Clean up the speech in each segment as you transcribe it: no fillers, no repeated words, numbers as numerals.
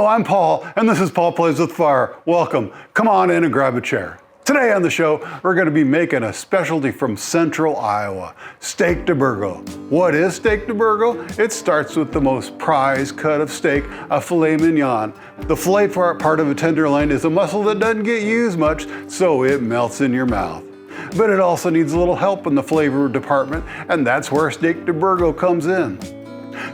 Hello, I'm Paul, and this is Paul Plays with Fire. Welcome. Come on in and grab a chair. Today on the show, we're going to be making a specialty from central Iowa, Steak de Burgo. What is Steak de Burgo? It starts with the most prized cut of steak, a filet mignon. The filet part of a tenderloin is a muscle that doesn't get used much, so it melts in your mouth. But it also needs a little help in the flavor department, and that's where Steak de Burgo comes in.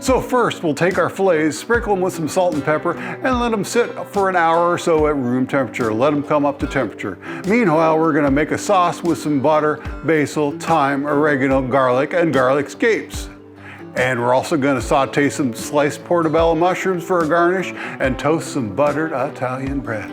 So first, we'll take our fillets, sprinkle them with some salt and pepper, and let them sit for an hour or so at room temperature. Let them come up to temperature. Meanwhile, we're gonna make a sauce with some butter, basil, thyme, oregano, garlic, and garlic scapes. And we're also gonna saute some sliced portabella mushrooms for a garnish and toast some buttered Italian bread.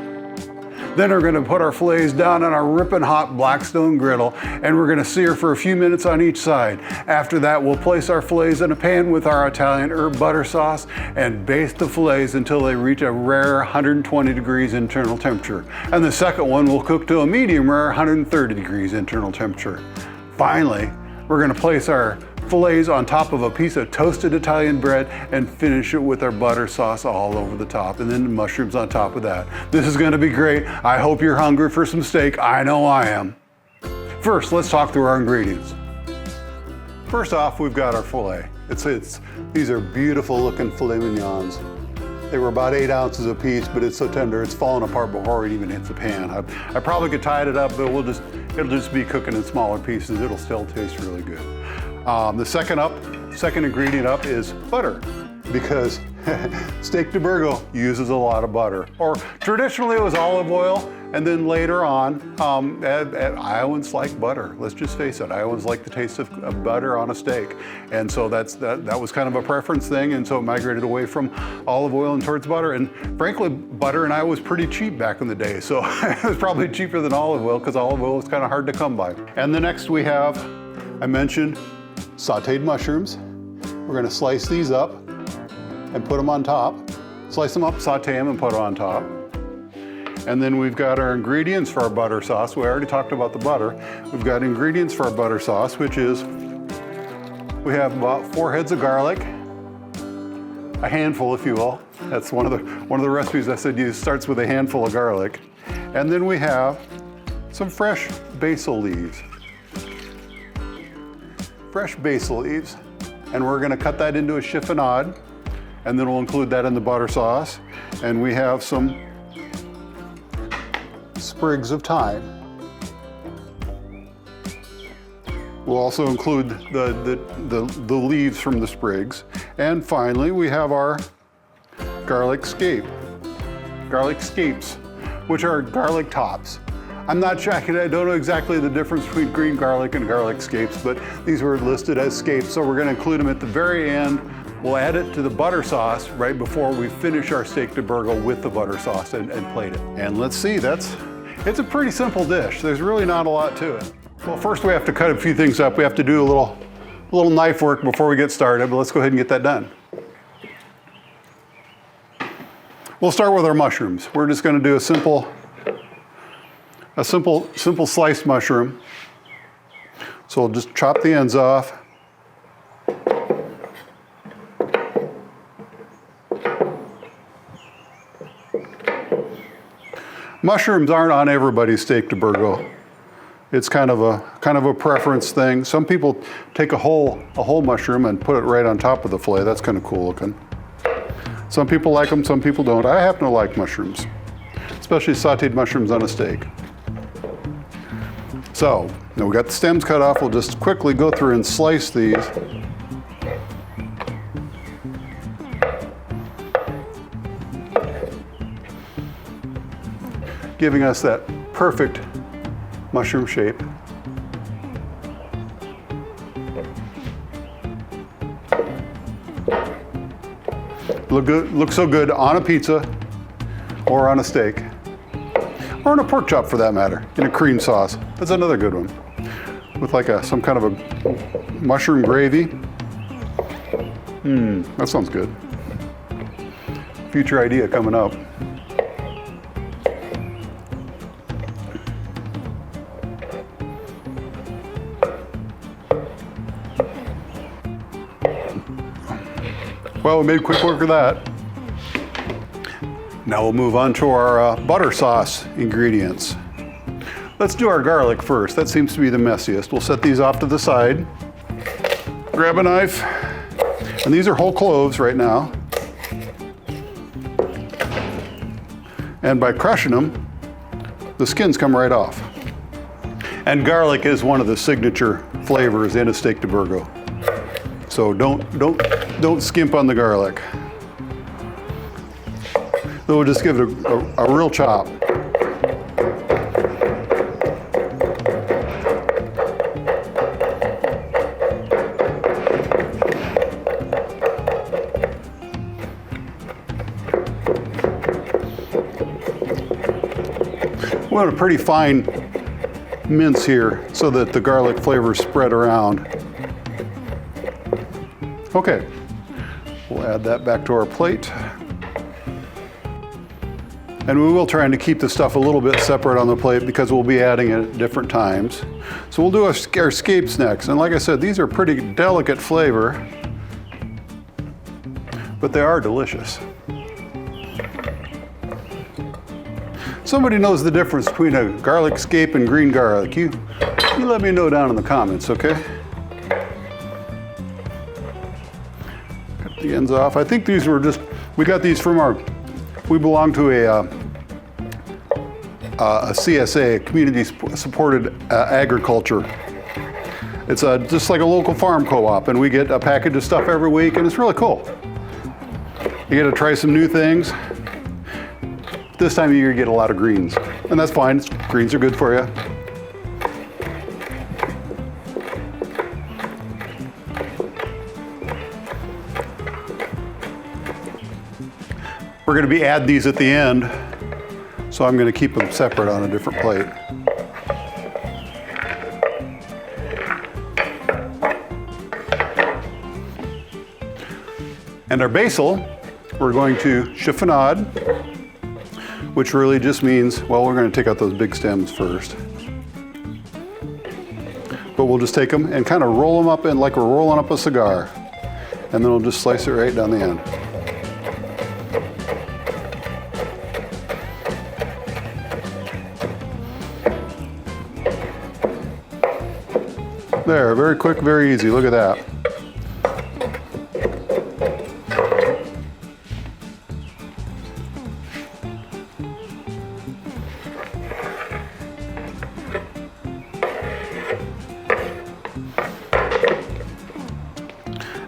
Then we're gonna put our fillets down on our ripping hot Blackstone griddle, and we're gonna sear for a few minutes on each side. After that, we'll place our fillets in a pan with our Italian herb butter sauce and baste the fillets until they reach a rare 120 degrees internal temperature. And the second one will cook to a medium rare 130 degrees internal temperature. Finally, we're gonna place our fillets on top of a piece of toasted Italian bread and finish it with our butter sauce all over the top, and then the mushrooms on top of that. This is gonna be great. I hope you're hungry for some steak. I know I am. First, let's talk through our ingredients. First off, we've got our filet. These are beautiful looking filet mignons. They were about 8 ounces a piece, but it's so tender, it's falling apart before it even hits the pan. I probably could tie it up, but it'll just be cooking in smaller pieces. It'll still taste really good. The second ingredient up is butter, because Steak de Burgo uses a lot of butter. Or traditionally it was olive oil, and then later on, Iowans like butter. Let's just face it, Iowans like the taste of butter on a steak. And so that was kind of a preference thing, and so it migrated away from olive oil and towards butter. And frankly, butter in Iowa was pretty cheap back in the day, so it was probably cheaper than olive oil, because olive oil was kind of hard to come by. And the next we have, I mentioned, sauteed mushrooms. We're gonna slice these up and put them on top. Slice them up, saute them, and put them on top. And then we've got our ingredients for our butter sauce. We already talked about the butter. We've got ingredients for our butter sauce, which is, we have about 4 heads of garlic, a handful if you will. That's one of the recipes I said use starts with a handful of garlic. And then we have some fresh basil leaves. Fresh basil leaves, and we're gonna cut that into a chiffonade, and then we'll include that in the butter sauce. And we have some sprigs of thyme. We'll also include the leaves from the sprigs. And finally, we have our garlic scapes, which are garlic tops. I'm not sure, I don't know exactly the difference between green garlic and garlic scapes, but these were listed as scapes, so we're gonna include them at the very end. We'll add it to the butter sauce right before we finish our Steak de Burgo with the butter sauce and plate it. And let's see, it's a pretty simple dish. There's really not a lot to it. Well, first we have to cut a few things up. We have to do a little knife work before we get started, but let's go ahead and get that done. We'll start with our mushrooms. We're just gonna do a simple sliced mushroom. So we'll just chop the ends off. Mushrooms aren't on everybody's Steak de Burgo. It's kind of a preference thing. Some people take a whole mushroom and put it right on top of the filet. That's kind of cool looking. Some people like them, some people don't. I happen to like mushrooms, especially sauteed mushrooms on a steak. So, now we got the stems cut off. We'll just quickly go through and slice these. Giving us that perfect mushroom shape. Looks so good on a pizza or on a steak. Or in a pork chop for that matter, in a cream sauce. That's another good one. With like some kind of a mushroom gravy. That sounds good. Future idea coming up. Well, we made quick work of that. Now we'll move on to our butter sauce ingredients. Let's do our garlic first. That seems to be the messiest. We'll set these off to the side. Grab a knife. And these are whole cloves right now. And by crushing them, the skins come right off. And garlic is one of the signature flavors in a steak de Burgo. So don't skimp on the garlic. So we'll just give it a real chop. We want a pretty fine mince here so that the garlic flavors spread around. Okay, we'll add that back to our plate. And we will try to keep the stuff a little bit separate on the plate because we'll be adding it at different times. So we'll do our scapes next. And like I said, these are pretty delicate flavor, but they are delicious. Somebody knows the difference between a garlic scape and green garlic. You let me know down in the comments, okay? Cut the ends off. I think these were we got these from we belong to a CSA, community supported agriculture. It's just like a local farm co-op, and we get a package of stuff every week, and it's really cool. You get to try some new things. This time of year you get a lot of greens, and that's fine. Greens are good for you. We're going to be add these at the end, so I'm going to keep them separate on a different plate. And our basil, we're going to chiffonade, which really just means, well, we're going to take out those big stems first. But we'll just take them and kind of roll them up in like we're rolling up a cigar. And then we'll just slice it right down the end. There, very quick, very easy. Look at that.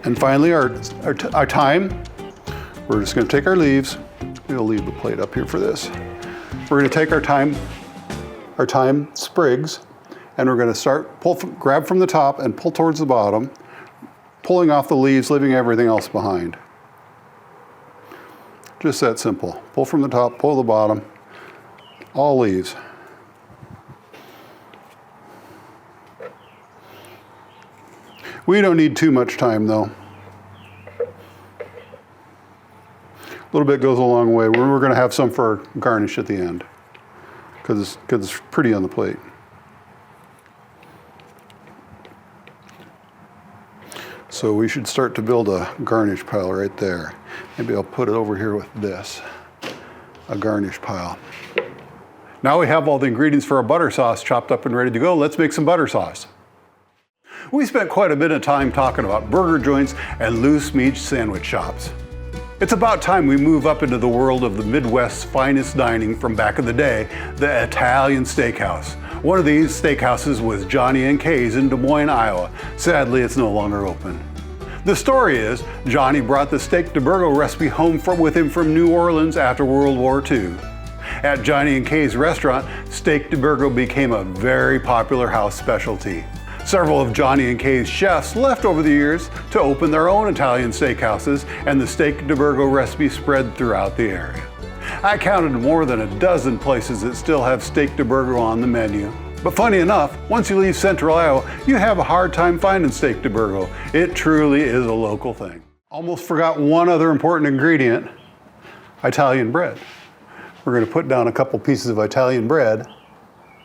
And finally, our thyme. We're just going to take our leaves. We'll leave the plate up here for this. We're going to take our thyme sprigs, and we're going to grab from the top and pull towards the bottom, pulling off the leaves, leaving everything else behind. Just that simple. Pull from the top, pull the bottom, all leaves. We don't need too much thyme though. A little bit goes a long way. We're going to have some for garnish at the end because it's pretty on the plate. So we should start to build a garnish pile right there. Maybe I'll put it over here with this, a garnish pile. Now we have all the ingredients for our butter sauce chopped up and ready to go. Let's make some butter sauce. We spent quite a bit of time talking about burger joints and loose meat sandwich shops. It's about time we move up into the world of the Midwest's finest dining from back in the day, the Italian steakhouse. One of these steakhouses was Johnnie and Kay's in Des Moines, Iowa. Sadly, it's no longer open. The story is, Johnny brought the Steak de Burgo recipe home with him from New Orleans after World War II. At Johnnie and Kay's restaurant, Steak de Burgo became a very popular house specialty. Several of Johnnie and Kay's chefs left over the years to open their own Italian steakhouses, and the Steak de Burgo recipe spread throughout the area. I counted more than a dozen places that still have Steak de Burgo on the menu. But funny enough, once you leave Central Iowa, you have a hard time finding Steak de Burgo. It truly is a local thing. Almost forgot one other important ingredient, Italian bread. We're going to put down a couple pieces of Italian bread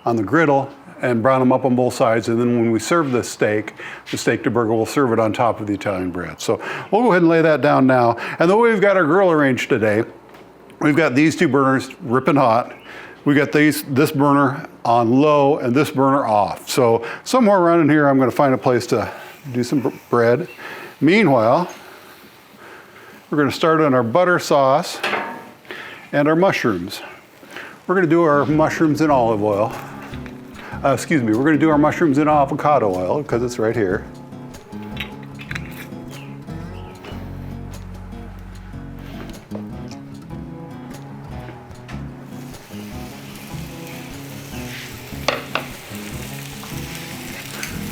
on the griddle and brown them up on both sides, and then when we serve the Steak de Burgo, we'll serve it on top of the Italian bread. So we'll go ahead and lay that down now. And the way we've got our grill arranged today, We've got these two burners ripping hot. We got this burner on low and this burner off. So somewhere around in here, I'm gonna find a place to do some bread. Meanwhile, we're gonna start on our butter sauce and our mushrooms. We're gonna do our mushrooms in olive oil. Excuse me, we're gonna do our mushrooms in avocado oil because it's right here.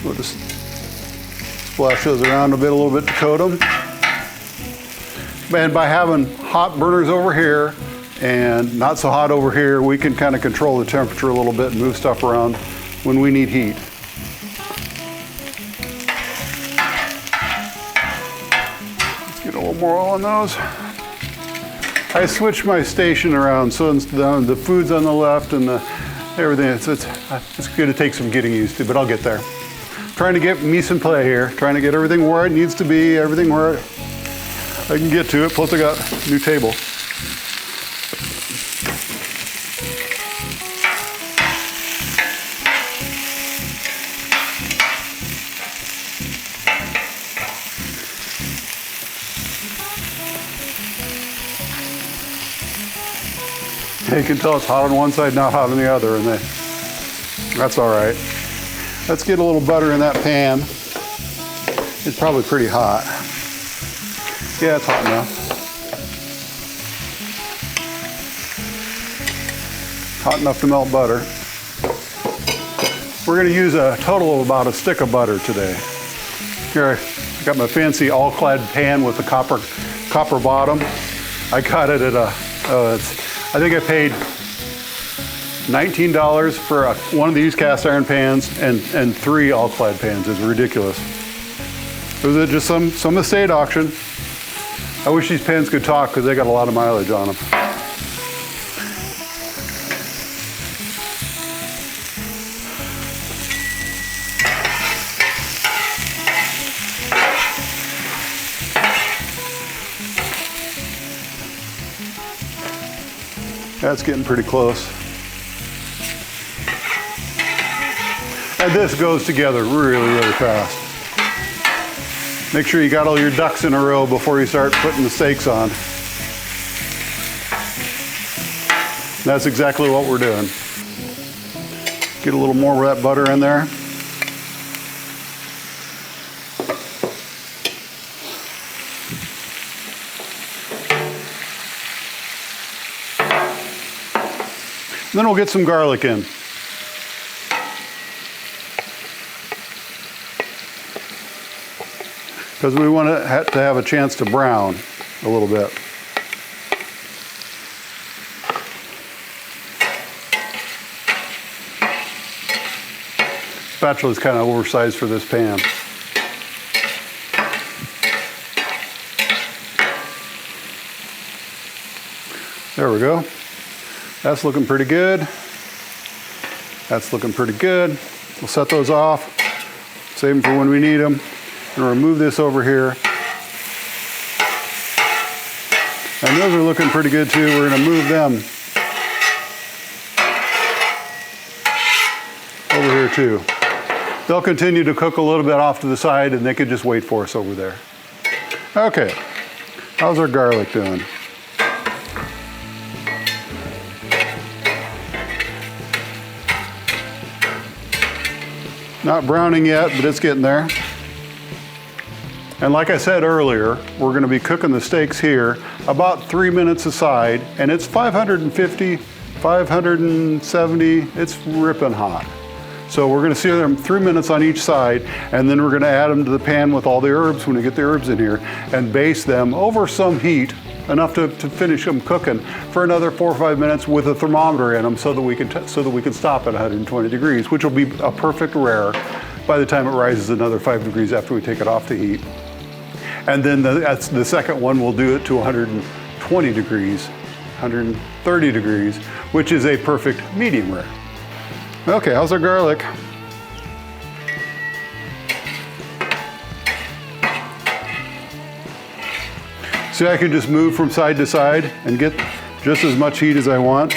We'll just splash those around a little bit to coat them. And by having hot burners over here and not so hot over here, we can kind of control the temperature a little bit and move stuff around when we need heat. Let's get a little more oil on those. I switched my station around so the food's on the left and everything. It's going to take some getting used to, but I'll get there. Trying to get mise en place here, trying to get everything where it needs to be, everything where I can get to it, plus I got a new table. You can tell it's hot on one side, not hot on the other, and that's all right. Let's get a little butter in that pan. It's probably pretty hot. Yeah, it's hot enough. Hot enough to melt butter. We're gonna use a total of about a stick of butter today. Here, I got my fancy all-clad pan with the copper bottom. I got it at I think I paid $19 for one of these cast iron pans and 3 all-clad pans. It's ridiculous. It was just some estate auction. I wish these pans could talk because they got a lot of mileage on them. That's getting pretty close. And this goes together really, really fast. Make sure you got all your ducks in a row before you start putting the steaks on. That's exactly what we're doing. Get a little more of that butter in there. And then we'll get some garlic in. Because we want it to have a chance to brown a little bit. Spatula is kind of oversized for this pan. There we go. That's looking pretty good. That's looking pretty good. We'll set those off, save them for when we need them. And remove this over here. And those are looking pretty good too. We're going to move them over here too. They'll continue to cook a little bit off to the side and they could just wait for us over there. Okay, how's our garlic doing? Not browning yet, but it's getting there. And like I said earlier, we're going to be cooking the steaks here about 3 minutes aside, and it's 550, 570, it's ripping hot. So we're going to sear them 3 minutes on each side, and then we're going to add them to the pan with all the herbs when we get the herbs in here, and baste them over some heat, enough to finish them cooking for another 4 or 5 minutes with a thermometer in them so that we can stop at 120 degrees, which will be a perfect rare by the time it rises another 5 degrees after we take it off the heat. And then the second one, we'll do it to 120 degrees, 130 degrees, which is a perfect medium rare. Okay, how's our garlic? See, I can just move from side to side and get just as much heat as I want.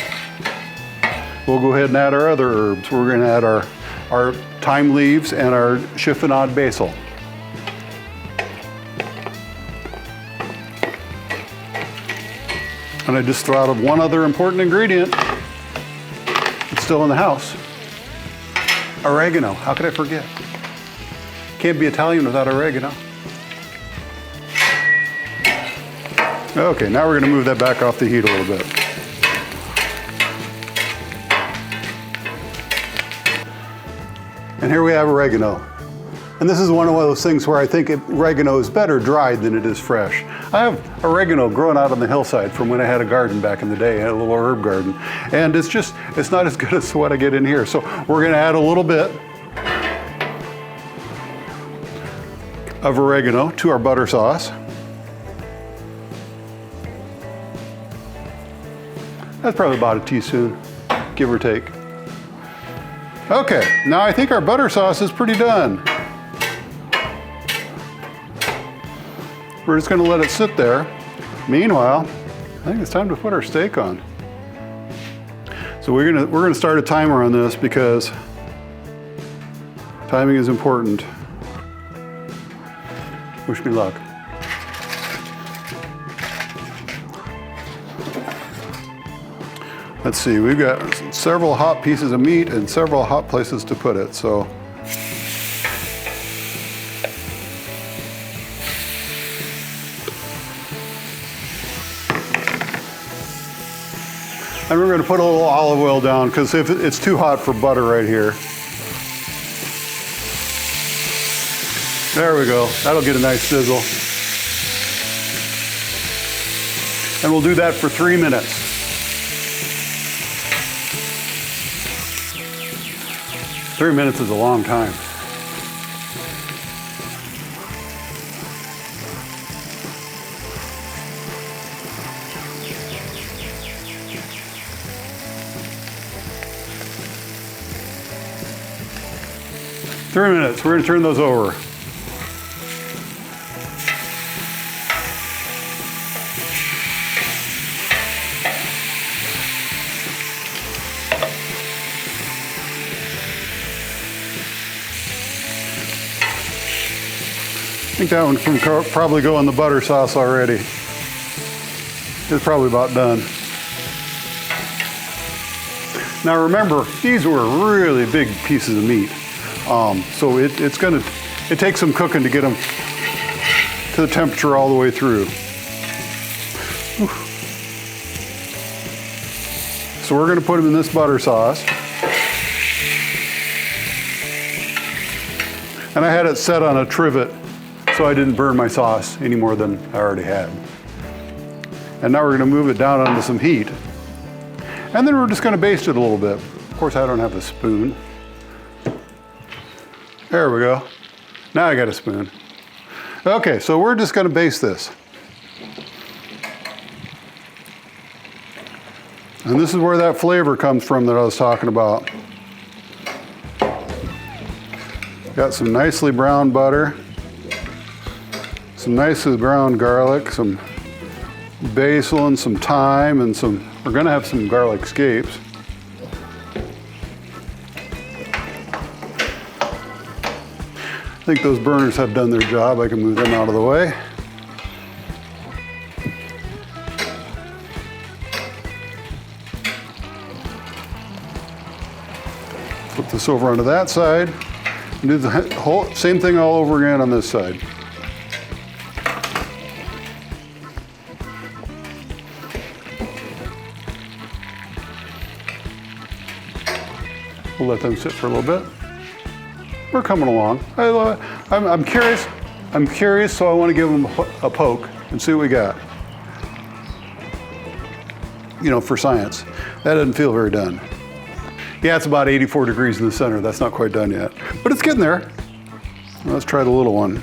We'll go ahead and add our other herbs. We're gonna add our thyme leaves and our chiffonade basil. And I just throw out one other important ingredient. It's still in the house. Oregano, how could I forget? Can't be Italian without oregano. Okay, now we're gonna move that back off the heat a little bit. And here we have oregano. And this is one of those things where I think oregano is better dried than it is fresh. I have oregano growing out on the hillside from when I had a garden back in the day, a little herb garden. And it's not as good as what I get in here. So we're gonna add a little bit of oregano to our butter sauce. That's probably about a teaspoon, give or take. Okay, now I think our butter sauce is pretty done. We're just gonna let it sit there. Meanwhile, I think it's time to put our steak on. So we're gonna start a timer on this because timing is important. Wish me luck. Let's see, we've got several hot pieces of meat and several hot places to put it, so. And we're gonna put a little olive oil down because if it's too hot for butter right here. There we go, that'll get a nice sizzle. And we'll do that for 3 minutes. 3 minutes is a long time. Three minutes, we're gonna turn those over. I think that one can probably go in the butter sauce already. It's probably about done. Now remember, these were really big pieces of meat. So it takes some cooking to get them to the temperature all the way through. Whew. So we're gonna put them in this butter sauce. And I had it set on a trivet so I didn't burn my sauce any more than I already had. And now we're gonna move it down onto some heat. And then we're just gonna baste it a little bit. Of course, I don't have a spoon. There we go. Now I got a spoon. Okay, so we're just gonna baste this. And this is where that flavor comes from that I was talking about. Got some nicely browned butter, some nicely browned garlic, some basil and some thyme and we're gonna have some garlic scapes. I think those burners have done their job. I can move them out of the way. Flip this over onto that side. And do the whole same thing all over again on this side. We'll let them sit for a little bit. We're coming along. I'm curious. I'm curious, so I want to give them a poke and see what we got. You know, for science. That doesn't feel very done. Yeah, it's about 84 degrees in the center. That's not quite done yet, but it's getting there. Let's try the little one.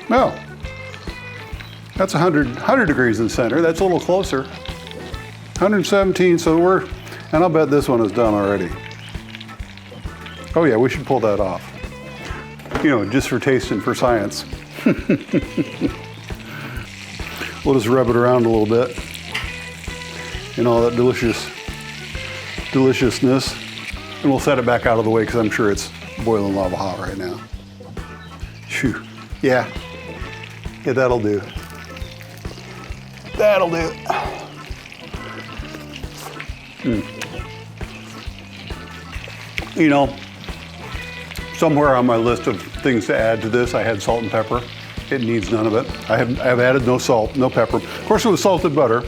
Well, that's 100 degrees in the center. That's a little closer. 117, so and I'll bet this one is done already. Oh yeah, we should pull that off. You know, just for taste and for science. We'll just rub it around a little bit. And all that deliciousness. And we'll set it back out of the way because I'm sure it's boiling lava hot right now. Phew. Yeah, that'll do. That'll do. You know, somewhere on my list of things to add to this, I had salt and pepper. It needs none of it. I've added no salt, no pepper. Of course, it was salted butter,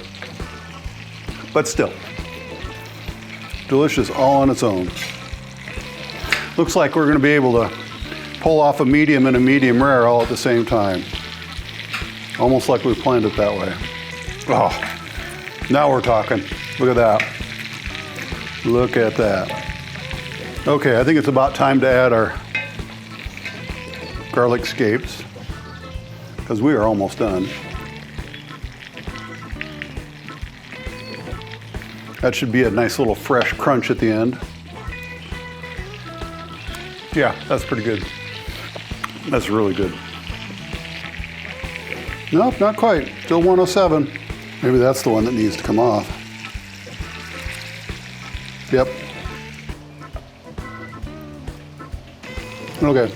but still, delicious all on its own. Looks like we're going to be able to pull off a medium and a medium rare all at the same time. Almost like we planned it that way. Oh, now we're talking. Look at that. Look at that. Okay, I think it's about time to add our garlic scapes because we are almost done. That should be a nice little fresh crunch at the end. Yeah, that's pretty good. That's really good. Nope, not quite. Still 107. Maybe that's the one that needs to come off. Yep. Okay.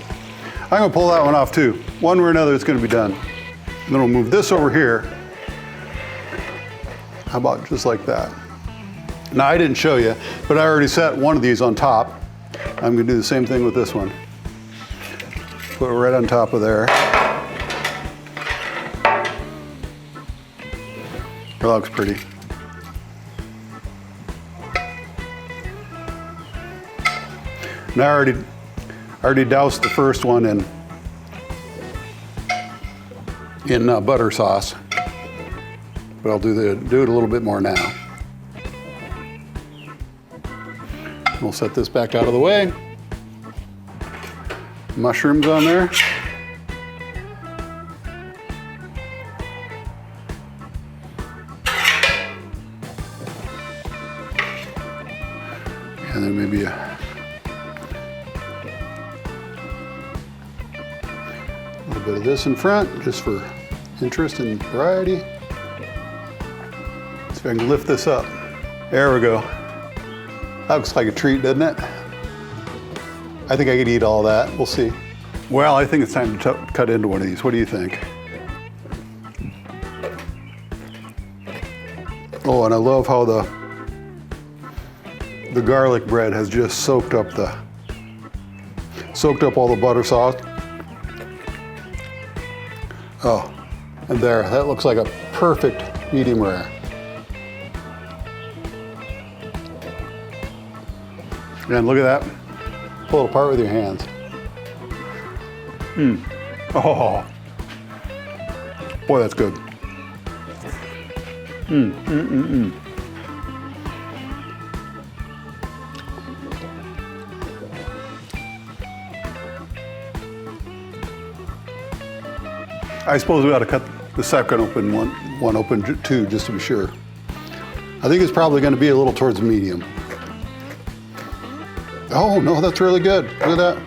I'm going to pull that one off too. One way or another, it's going to be done. And then we'll move this over here. How about just like that? Now, I didn't show you, but I already set one of these on top. I'm going to do the same thing with this one. Put it right on top of there. That looks pretty. Now I already doused the first one in butter sauce, but I'll do it a little bit more now. We'll set this back out of the way. Mushrooms on there. And then maybe a little bit of this in front, just for interest and variety. See if I can lift this up. There we go. That looks like a treat, doesn't it? I think I could eat all that. We'll see. Well, I think it's time to cut into one of these. What do you think? Oh, and I love how the garlic bread has just soaked up all the butter sauce. Oh, and there, that looks like a perfect medium rare. And look at that. Pull it apart with your hands. Oh, boy, that's good. I suppose we ought to cut the second open one open too, just to be sure. I think it's probably going to be a little towards medium. Oh no, that's really good. Look at that.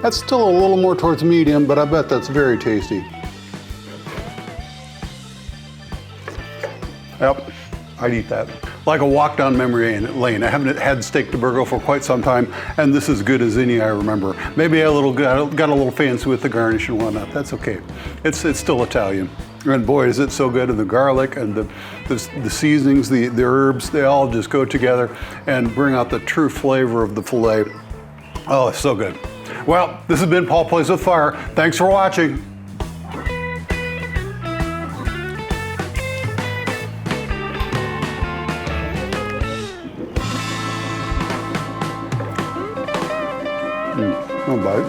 That's still a little more towards medium, but I bet that's very tasty. Yep, I'd eat that. Like a walk down memory lane. I haven't had Steak de Burgo for quite some time, and this is good as any I remember. Maybe I got a little fancy with the garnish and whatnot. That's okay. It's still Italian. And boy, is it so good. And the garlic and the seasonings, the herbs, they all just go together and bring out the true flavor of the filet. Oh, it's so good. Well, this has been Paul Plays with Fire. Thanks for watching. One bite.